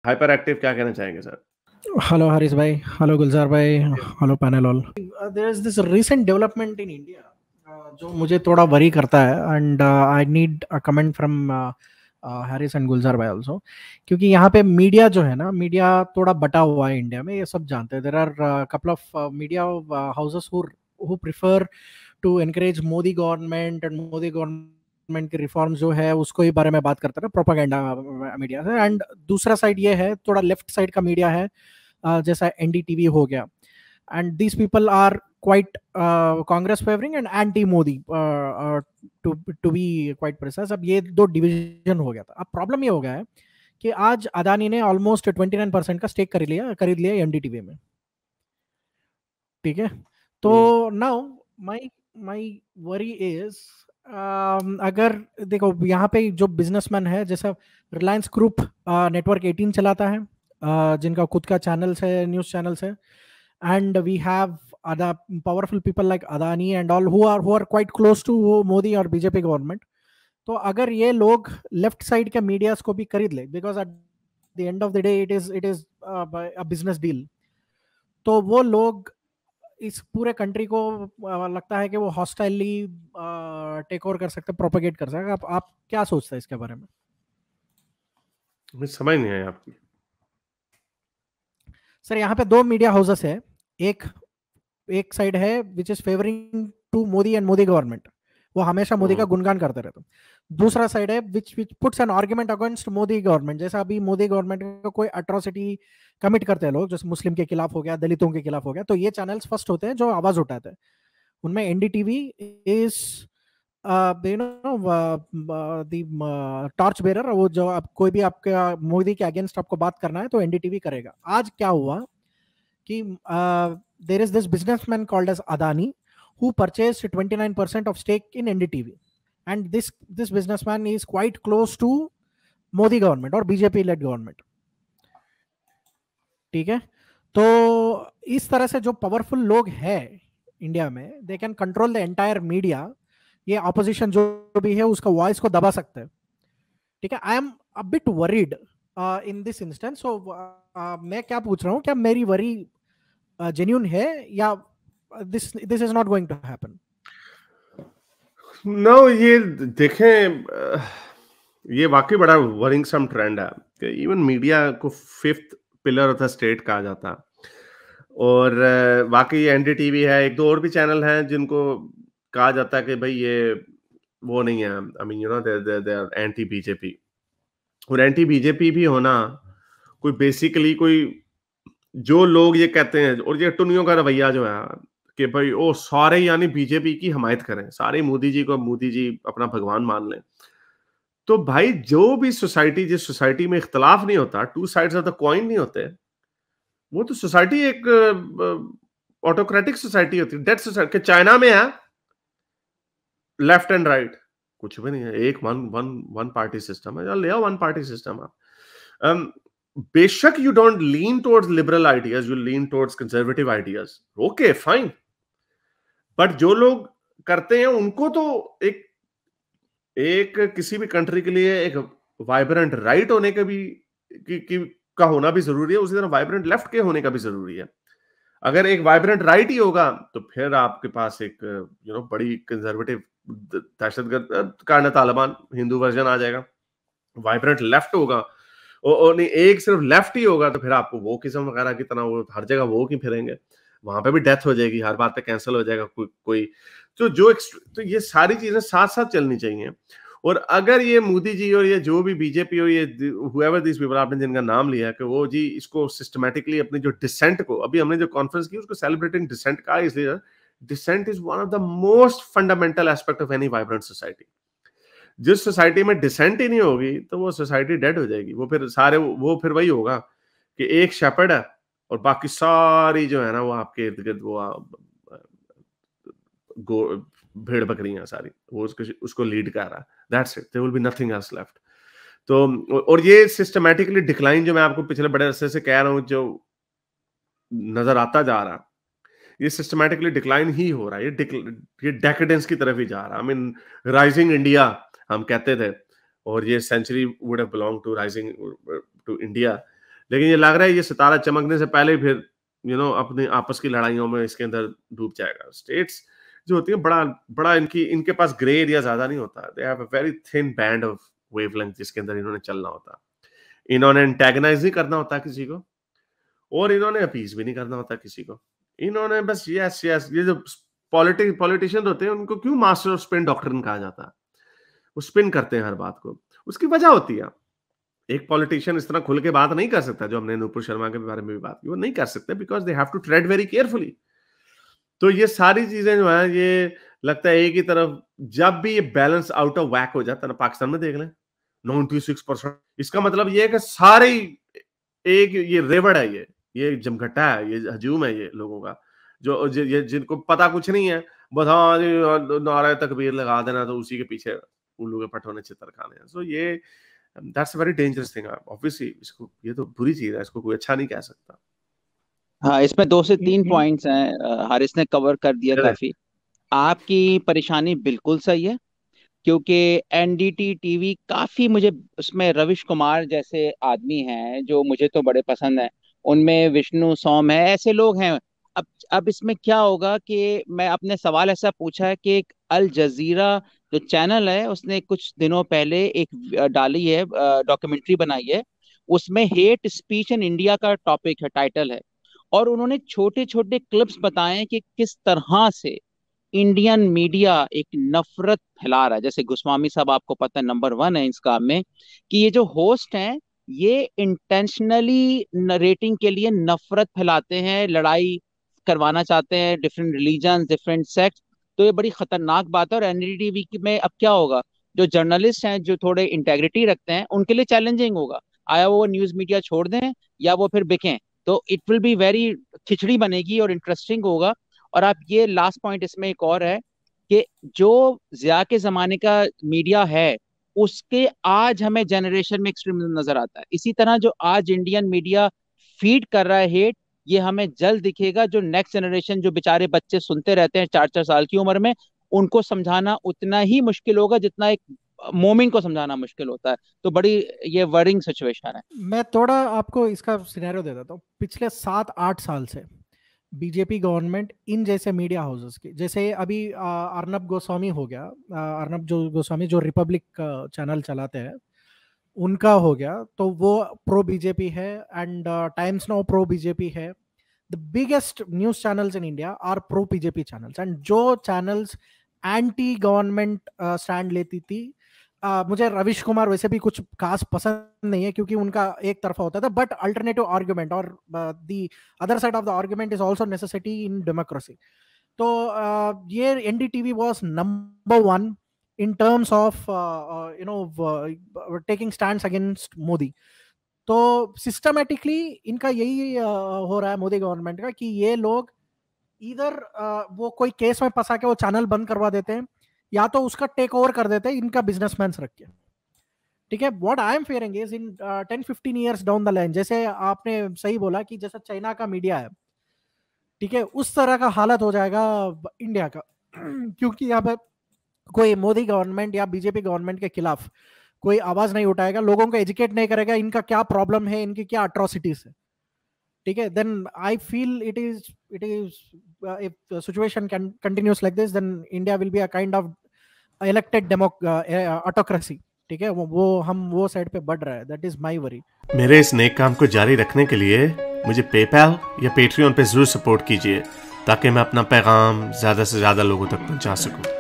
Hyper active, क्या कहना चाहेंगे सर? हेलो हरीश भाई, हेलो गुलजार भाई, hello panel all. There is this recent development in India जो मुझे थोड़ा वरी करता है, and I need a comment from Haris and Gulzar भाई आल्सो। क्योंकि यहाँ पे मीडिया जो है ना, मीडिया थोड़ा बटा हुआ है इंडिया में, ये सब जानते हैं। There are couple of media houses who prefer to encourage Modi government, and Modi government की रिफॉर्म जो है उसको ही बारे में बात करते हैं प्रोपागेंडा मीडिया से। एंड दूसरा साइड ये है, थोड़ा लेफ्ट साइड का मीडिया है, जैसा एनडीटीवी हो गया। And these people are quite Congress favouring and anti Modi, to be quite precise. अब ये दो डिवीजन हो गया था। अब प्रॉब्लम ये हो गया है कि आज अदानी ने ऑलमोस्ट 29% का स्टेक खरीद लिया एनडीटीवी में। ठीक है, तो now my my worry is, अगर देखो यहाँ पे जो बिजनेसमैन है, जैसा रिलायंस ग्रुप नेटवर्क 18 चलाता है, जिनका खुद का चैनल्स है, न्यूज चैनल्स है। And we have other powerful people like Adani and all who are quite close to Modi और बीजेपी गवर्नमेंट। तो अगर ये लोग लेफ्ट साइड के मीडियाज को भी खरीद ले, because at the end of the day it is a business deal, तो वो लोग इस पूरे कंट्री को लगता है कि वो हॉस्टाइली टेक ओवर कर सकते, प्रोपेगेट कर सकते। आप क्या सोचते हैं इसके बारे में? मुझे समझ नहीं आया आपकी। सर, यहाँ पे दो मीडिया हाउसेस है। एक एक साइड है which is favouring to Modi and Modi government, वो हमेशा मोदी का गुणगान करते रहते हैं। दूसरा साइड है which which puts an argument against Modi government. जैसा अभी मोदी गवर्नमेंट का कोई अट्रॉसिटी कमिट करते हैं लोग, जैसे मुस्लिम के खिलाफ हो गया, दलितों के खिलाफ हो गया, तो ये चैनल्स फर्स्ट होते हैं जो आवाज उठाते हैं। उनमें NDTV is you know the torch bearer. वो जो आप कोई भी आपके मोदी के अगेंस्ट आपको बात करना है तो एनडीटीवी करेगा। आज क्या हुआ कि there is this businessman called as Adani who purchased 29% of stake in NDTV, and this businessman is quite close to Modi government or BJP led government. ठीक है, तो इस तरह से जो पावरफुल लोग हैं इंडिया में, they can control the entire media. ये ऑपोजिशन जो भी है उसका वॉइस को दबा सकते हैं। ठीक है, I am a bit worried in this instance. So मैं क्या पूछ रहा हूँ, क्या मेरी वरी जेन्यून है, या this this is not going to happen? No, ये देखें, ये वाकई बड़ा वरिंगसम ट्रेंड है कि इवन मीडिया को fifth pillar of the state कहा जाता है। और वाकई एनडीटीवी है, एक दो और भी चैनल हैं जिनको कहा जाता है कि भाई ये वो नहीं है, I mean you know they are anti BJP. और एंटी बीजेपी भी होना कोई बेसिकली कोई, जो लोग ये कहते हैं, और ये टुनियों का रवैया जो है कि भाई ओ सारे यानी बीजेपी की हमायत करें, सारे मोदी जी को मोदी जी अपना भगवान मान लें। तो भाई जो भी सोसाइटी, जिस सोसाइटी में इख्तलाफ नहीं होता, two sides of the coin नहीं होते, वो तो सोसाइटी एक ऑटोक्रेटिक सोसाइटी होती है, डेड सोसाइटी। के चाइना में है लेफ्ट एंड राइट, कुछ भी नहीं है, एक one one one party system है, ले आओ वन पार्टी सिस्टम आप। बेशक you don't lean towards liberal ideas, you lean towards conservative ideas, okay fine. But जो लोग करते हैं उनको तो एक एक किसी भी कंट्री के लिए एक वाइब्रेंट राइट होने का भी का होना भी जरूरी है, उसी तरह वाइब्रेंट लेफ्ट के होने का भी जरूरी है। अगर एक वाइब्रेंट राइट ही होगा तो फिर आपके पास एक बड़ी कंजर्वेटिव दहशतगर्द कायना तालिबान हिंदू वर्जन आ जाएगा। वाइब्रेंट लेफ्ट होगा और नहीं एक सिर्फ लेफ्ट ही होगा तो फिर आपको वो किस्म वगैरह की तरह वो हर जगह वो की फिरेंगे, वहां पे भी डेथ हो जाएगी, हर बात पे कैंसिल हो जाएगा कोई तो ये सारी चीजें साथ साथ चलनी चाहिए। और अगर ये मोदी जी और ये जो भी बीजेपी और ये whoever these people आपने जिनका नाम लिया कि वो जी इसको सिस्टमैटिकली अपनी जो डिसेंट को, अभी हमने जो कॉन्फ्रेंस की उसको सेलिब्रेटिंग डिसेंट का, इसलिए dissent is one of the most fundamental aspect of any vibrant society. जिस सोसाइटी में डिसेंट ही नहीं होगी तो वो सोसाइटी डेड हो जाएगी। वो फिर वही होगा कि एक शेपर्ड है और बाकी सारी जो है ना वो आपके इर्द गिर्द वो भेड़ बकरियां सारी, वो उसको लीड कर रहा है। That's it, there will be nothing else left. तो और ये सिस्टमैटिकली डिक्लाइन जो मैं आपको पिछले बड़े अरसे से कह रहा हूं, जो नजर आता जा रहा, ये सिस्टमैटिकली डिक्लाइन ही हो रहा है, ये डेकेडेंस की तरफ ही जा रहा है। आई मीन राइजिंग इंडिया हम कहते थे, और ये century would have belong to rising to India, लेकिन ये लग रहा है ये सितारा चमकने से पहले ही फिर अपनी आपस की लड़ाइयों में इसके अंदर डूब जाएगा। स्टेट्स जो होती है बड़ा इनके पास ग्रे एरिया ज्यादा नहीं होता, they have a very thin band of wavelength जिसके अंदर इन्होंने चलना होता। इन्होंने एंटेगनाइज नहीं करना होता किसी को, और इन्होंने अपीज भी नहीं करना होता किसी को। इन्होंने बस यस यस, ये जो पॉलिटिशियन होते हैं उनको क्यों मास्टर ऑफ स्पिन डॉक्ट्रिन कहा जाता है? वो स्पिन करते हैं हर बात को, उसकी वजह होती है। एक पॉलिटिशियन इस तरह खुल के बात नहीं कर सकता, जो हमने नूपुर शर्मा के बारे में भी बात की, वो नहीं कर सकते because they have to tread very carefully. तो ये सारी चीजें जो है, ये लगता है एक ही तरफ जब भी ये बैलेंस आउट ऑफ वैक हो जाता है ना, पाकिस्तान में देख लें 96%, इसका मतलब ये है कि सारे एक ये रेवड़ है, ये जमघटा है, ये हजूम है ये लोगों का, जो जिनको पता कुछ नहीं है, बस हाँ जी नारा तकबीर लगा देना, तो उसी के पीछे उल्लू के पटोने चित्र खाने हैं। सो ये that's a very dangerous thing obviously. इसको, ये तो बुरी चीज है, इसको कोई अच्छा नहीं कह सकता। हाँ, इसमें 2 से 3 पॉइंट्स हैं, हारिस ने कवर कर दिया काफी। आपकी परेशानी बिल्कुल सही है, क्योंकि एनडीटी टीवी काफी, मुझे उसमें रविश कुमार जैसे आदमी हैं जो मुझे तो बड़े पसंद हैं, उनमें विष्णु सोम है, ऐसे लोग हैं। अब इसमें क्या होगा कि मैं अपने सवाल ऐसा पूछा है कि एक अल जजीरा जो चैनल है, उसने कुछ दिनों पहले एक डाली है, डॉक्यूमेंट्री बनाई है, उसमें हेट स्पीच इन इंडिया का टॉपिक है, टाइटल है, और उन्होंने छोटे छोटे क्लिप्स बताए हैं कि किस तरह से इंडियन मीडिया एक नफरत फैला रहा है। जैसे गोस्वामी साहब, आपको पता है नंबर 1 है इस काम में, कि ये जो होस्ट हैं ये इंटेंशनली नरेटिंग के लिए नफरत फैलाते हैं, लड़ाई करवाना चाहते हैं, डिफरेंट रिलीजन, डिफरेंट सेक्ट। तो ये बड़ी खतरनाक बात है। और एनडीटीवी में अब क्या होगा, जो जर्नलिस्ट हैं जो थोड़े इंटेग्रिटी रखते हैं, उनके लिए चैलेंजिंग होगा, आया वो न्यूज मीडिया छोड़ दें या वो फिर बिकें। तो इट विल बी वेरी, खिचड़ी बनेगी और इंटरेस्टिंग होगा। और आप ये लास्ट पॉइंट इसमें एक और है कि जो जिया के जमाने का मीडिया है, उसके आज हमें जनरेशन में एक्सट्रीमिज्म नजर आता है। इसी तरह जो आज इंडियन मीडिया फीड कर रहा है हेट, ये हमें जल्द दिखेगा। जो नेक्स्ट जनरेशन, जो बेचारे बच्चे सुनते रहते हैं 4-4 साल की उम्र में, उनको समझाना उतना ही मुश्किल होगा जितना एक मोमिन को समझाना मुश्किल होता है। तो बड़ी ये वरिंग सिचुएशन है। मैं थोड़ा आपको इसका सिनेरियो दे देता हूँ। पिछले 7-8 साल से बीजेपी गवर्नमेंट इन जैसे मीडिया हाउसेस की, जैसे अभी अर्नब गोस्वामी हो गया, अर्नब गोस्वामी जो रिपब्लिक चैनल चलाते हैं, उनका हो गया, तो वो प्रो बीजेपी है, and Times Now pro BJP है। The biggest news channels in India are pro BJP channels, and जो चैनल्स एंटी गवर्नमेंट स्टैंड लेती थी, मुझे रविश कुमार वैसे भी कुछ खास पसंद नहीं है क्योंकि उनका एक तरफा होता था, बट अल्टरनेटिव आर्ग्यूमेंट और the other side of the argument is also necessity in democracy. तो ये NDTV was number 1 in terms of taking stands against Modi. तो सिस्टमेटिकली इनका यही हो रहा है मोदी गवर्नमेंट का, कि ये लोग इधर वो कोई केस में फंसा के वो चैनल बंद करवा देते हैं, या तो उसका टेक ओवर कर देते हैं इनका बिजनेसमैन रख के। ठीक है, what I am fearing is in 10-15 years down the line, जैसे आपने सही बोला कि जैसा चाइना का मीडिया है, ठीक है, उस तरह का हालत हो जाएगा इंडिया का। क्योंकि यहाँ पे कोई मोदी गवर्नमेंट या बीजेपी गवर्नमेंट के खिलाफ कोई आवाज नहीं उठाएगा, लोगों को एजुकेट नहीं करेगा इनका क्या प्रॉब्लम है, इनकी क्या अट्रॉसिटीज है। ठीक है, then I feel it is if situation can continues like this, then India will be a kind of elected autocracy. ठीक है, वो साइड पे बढ़ रहा है, दैट इज माय वरी। मेरे इस नेक काम को जारी रखने के लिए मुझे पेपैल या पेट्रियन पे जरूर सपोर्ट कीजिए, ताकि मैं अपना पैगाम ज्यादा से ज्यादा लोगों तक पहुंचा सकूं।